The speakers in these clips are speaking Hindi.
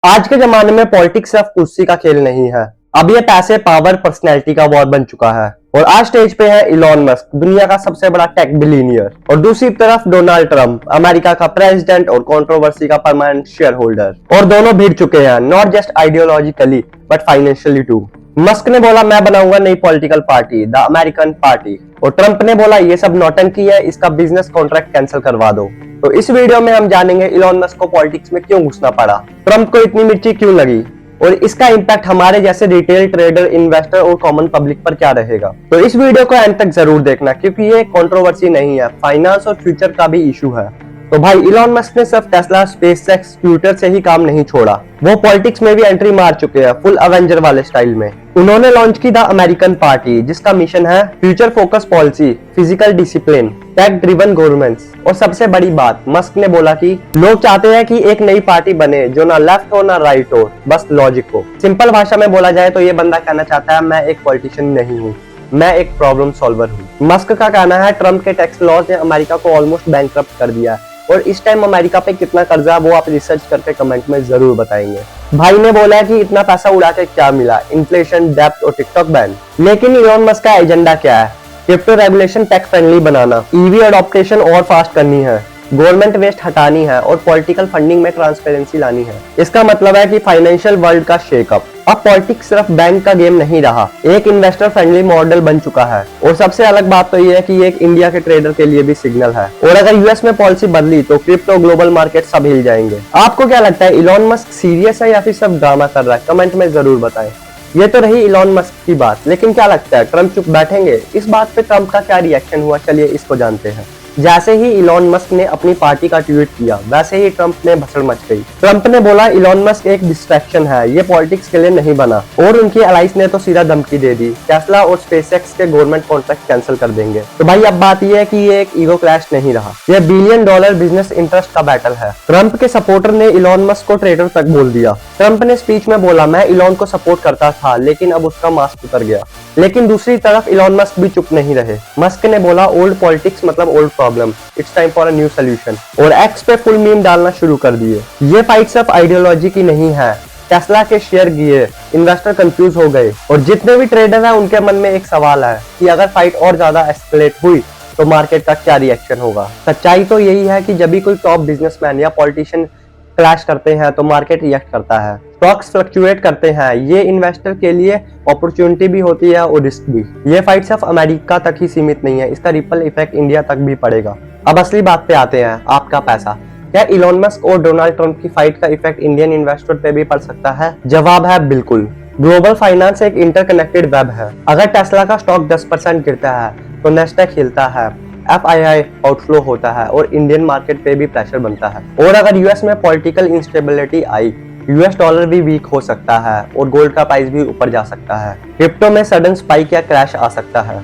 आज के जमाने में पॉलिटिक्स सिर्फ कुर्सी का खेल नहीं है। अब ये पैसे, पावर, पर्सनैलिटी का वॉर बन चुका है। और आज स्टेज पे है इलॉन मस्क, दुनिया का सबसे बड़ा टेक बिलियनियर, और दूसरी तरफ डोनाल्ड ट्रंप, अमेरिका का प्रेसिडेंट और कंट्रोवर्सी का परमानेंट शेयर होल्डर। और दोनों भिड़ चुके हैं, not just ideologically but financially too. Musk ने बोला मैं बनाऊंगा नई political party, the American party, और ट्रंप ने बोला ये सब नौटंकी है, इसका बिजनेस कॉन्ट्रैक्ट कैंसिल करवा दो। तो इस वीडियो में हम जानेंगे इलॉन मस्क को पॉलिटिक्स में क्यों घुसना पड़ा, ट्रंप को इतनी मिर्ची क्यों लगी, और इसका इंपैक्ट हमारे जैसे रिटेल ट्रेडर, इन्वेस्टर और कॉमन पब्लिक पर क्या रहेगा। तो इस वीडियो को एंड तक जरूर देखना, क्योंकि ये कंट्रोवर्सी नहीं है, फाइनेंस और फ्यूचर का भी इशू है। तो भाई इलॉन मस्क ने सिर्फ टेस्ला, स्पेसएक्स, ट्विटर से ही काम नहीं छोड़ा, वो पॉलिटिक्स में भी एंट्री मार चुके हैं, फुल अवेंजर वाले स्टाइल में। उन्होंने लॉन्च की द अमेरिकन पार्टी, जिसका मिशन है future focus policy, physical discipline, tech driven governments. और सबसे बड़ी बात, मस्क ने बोला कि लोग चाहते हैं कि एक नई पार्टी बने जो ना लेफ्ट हो ना राइट हो, बस लॉजिक हो। सिंपल भाषा में बोला जाए तो ये बंदा कहना चाहता है मैं एक पॉलिटिशियन नहीं हूँ, मैं एक प्रॉब्लम सॉल्वर हूँ। मस्क का कहना है ट्रम्प के टैक्स लॉज ने अमेरिका को ऑलमोस्ट बैंकरप्ट कर दिया है, और इस टाइम अमेरिका पे कितना कर्जा वो आप रिसर्च करके कमेंट में जरूर बताएंगे। भाई ने बोला है कि इतना पैसा उड़ा के क्या मिला, इन्फ्लेशन, डेब्ट और टिकटॉक बैन। लेकिन इलॉन मस्क का एजेंडा क्या है? क्रिप्टो रेगुलेशन टेक फ्रेंडली बनाना, ईवी अडॉप्टेशन और फास्ट करनी है, गवर्नमेंट वेस्ट हटानी है और पॉलिटिकल फंडिंग में ट्रांसपेरेंसी लानी है। इसका मतलब है कि फाइनेंशियल वर्ल्ड का शेकअप। अब पॉलिटिक्स सिर्फ बैंक का गेम नहीं रहा, एक इन्वेस्टर फ्रेंडली मॉडल बन चुका है। और सबसे अलग बात तो ये है कि ये एक इंडिया के ट्रेडर के लिए भी सिग्नल है। और अगर यूएस में पॉलिसी बदली तो क्रिप्टो, ग्लोबल मार्केट सब हिल जाएंगे। आपको क्या लगता है, इलॉन मस्क सीरियस है या फिर सब ड्रामा कर रहा है? कमेंट में जरूर बताएं। ये तो रही इलॉन मस्क की बात, लेकिन क्या लगता है ट्रंप चुप बैठेंगे? इस बात पे ट्रंप का क्या रिएक्शन हुआ, चलिए इसको जानते हैं। जैसे ही इलॉन मस्क ने अपनी पार्टी का ट्वीट किया, वैसे ही ट्रंप में भसड़ मच गई। ट्रंप ने बोला इलॉन मस्क एक डिस्ट्रैक्शन है, ये पॉलिटिक्स के लिए नहीं बना। और उनकी एलाइस ने तो सीधा धमकी दे दी, टेस्ला और स्पेसएक्स के गवर्नमेंट कॉन्ट्रैक्ट कैंसिल कर देंगे। तो भाई अब बात ये है कि ये एक ईगो क्लैश नहीं रहा, ये $1 बिलियन बिजनेस इंटरेस्ट का बैटल है। ट्रंप के सपोर्टर ने इलॉन मस्क को ट्रेडर तक बोल दिया। ट्रंप ने स्पीच में बोला मैं इलॉन को सपोर्ट करता था, लेकिन अब उसका मास्क उतर गया। लेकिन दूसरी तरफ इलॉन मस्क भी चुप नहीं रहे। मस्क ने बोला ओल्ड पॉलिटिक्स मतलब old problem, it's time for a new solution, और एक्स पे फुल मीम डालना शुरू कर दिए। ये फाइट सिर्फ आइडियोलॉजी की नहीं है, टेस्ला के शेयर गिरे, इन्वेस्टर कंफ्यूज हो गए, और जितने भी ट्रेडर हैं उनके मन में एक सवाल है कि अगर फाइट और ज्यादा एस्केलेट हुई तो मार्केट का क्या रिएक्शन होगा। सच्चाई तो यही है कि जब भी कोई टॉप बिजनेसमैन या पॉलिटिशियन क्लैश करते हैं तो मार्केट रिएक्ट करता है, स्टॉक्स फ्लक्चुएट करते हैं। ये इन्वेस्टर के लिए अपॉर्चुनिटी भी होती है और रिस्क भी। ये फाइट सिर्फ अमेरिका तक ही सीमित नहीं है, इसका रिपल इफेक्ट इंडिया तक भी पड़ेगा। अब असली बात पे आते हैं, आपका पैसा। क्या इलॉन मस्क और डोनाल्ड ट्रंप की फाइट का इफेक्ट इंडियन इन्वेस्टर पे भी पड़ सकता है? जवाब है बिल्कुल। ग्लोबल फाइनेंस एक इंटरकनेक्टेड वेब है। अगर टेस्ला का स्टॉक 10% गिरता है तो नेस्डैक हिलता है, FII आउटफ्लो होता है और इंडियन मार्केट पे भी प्रेशर बनता है। और अगर यूएस में पॉलिटिकल इंस्टेबिलिटी आई, यूएस डॉलर भी वीक हो सकता है और गोल्ड का प्राइस भी ऊपर जा सकता है। क्रिप्टो में सडन स्पाइक या क्रैश आ सकता है,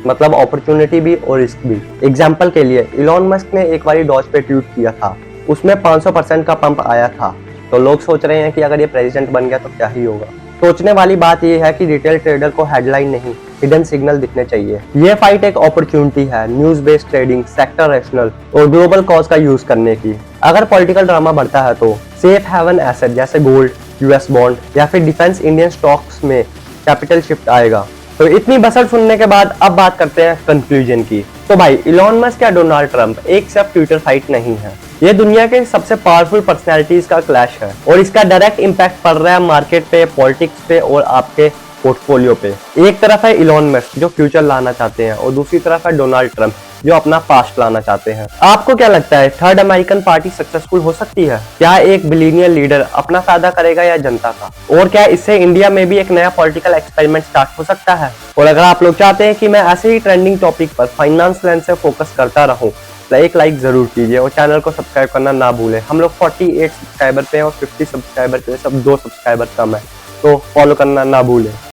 मतलब अपॉर्चुनिटी भी और रिस्क भी। एग्जांपल के लिए इलॉन मस्क ने एक बार डॉज पे ट्वीट किया था, उसमें 500% का पंप आया था। तो लोग सोच रहे हैं कि अगर ये प्रेसिडेंट बन गया तो क्या ही होगा। सोचने वाली बात यह है कि रिटेल ट्रेडर को हेडलाइन नहीं, हिडन सिग्नल दिखने चाहिए। ये फाइट एक अपॉर्चुनिटी है news based trading, sector rational और ग्लोबल कॉज का यूज करने की। अगर पॉलिटिकल ड्रामा बढ़ता है तो सेफ हेवन एसेट जैसे गोल्ड, यूएस बॉन्ड या फिर डिफेंस इंडियन स्टॉक्स में कैपिटल शिफ्ट आएगा। तो इतनी बसर सुनने के बाद अब बात करते हैं कंक्लूजन की। तो भाई इलॉन मस्क या डोनाल्ड ट्रंप एक सिर्फ ट्विटर फाइट नहीं है, ये दुनिया के सबसे पावरफुल पर्सनैलिटीज का क्लैश है, और इसका डायरेक्ट इम्पैक्ट पड़ रहा है मार्केट पे, पॉलिटिक्स पे और आपके पोर्टफोलियो पे। एक तरफ है इलॉन मस्क जो फ्यूचर लाना चाहते हैं, और दूसरी तरफ है डोनाल्ड ट्रंप जो अपना पास्ट लाना चाहते हैं। आपको क्या लगता है, थर्ड अमेरिकन पार्टी सक्सेसफुल हो सकती है? क्या एक बिलियनियर लीडर अपना फायदा करेगा या जनता का? और क्या इससे इंडिया में भी एक नया पॉलिटिकल एक्सपेरिमेंट स्टार्ट हो सकता है? और अगर आप लोग चाहते हैं कि मैं ऐसे ही ट्रेंडिंग टॉपिक पर फाइनेंस लेंस से फोकस करता रहूं, तो एक लाइक जरूर कीजिए और चैनल को सब्सक्राइब करना ना भूलें। हम लोग 48 सब्सक्राइबर पे हैं और 50 सब्सक्राइबर के लिए सब 2 सब्सक्राइबर कम है, तो फॉलो करना ना भूलें।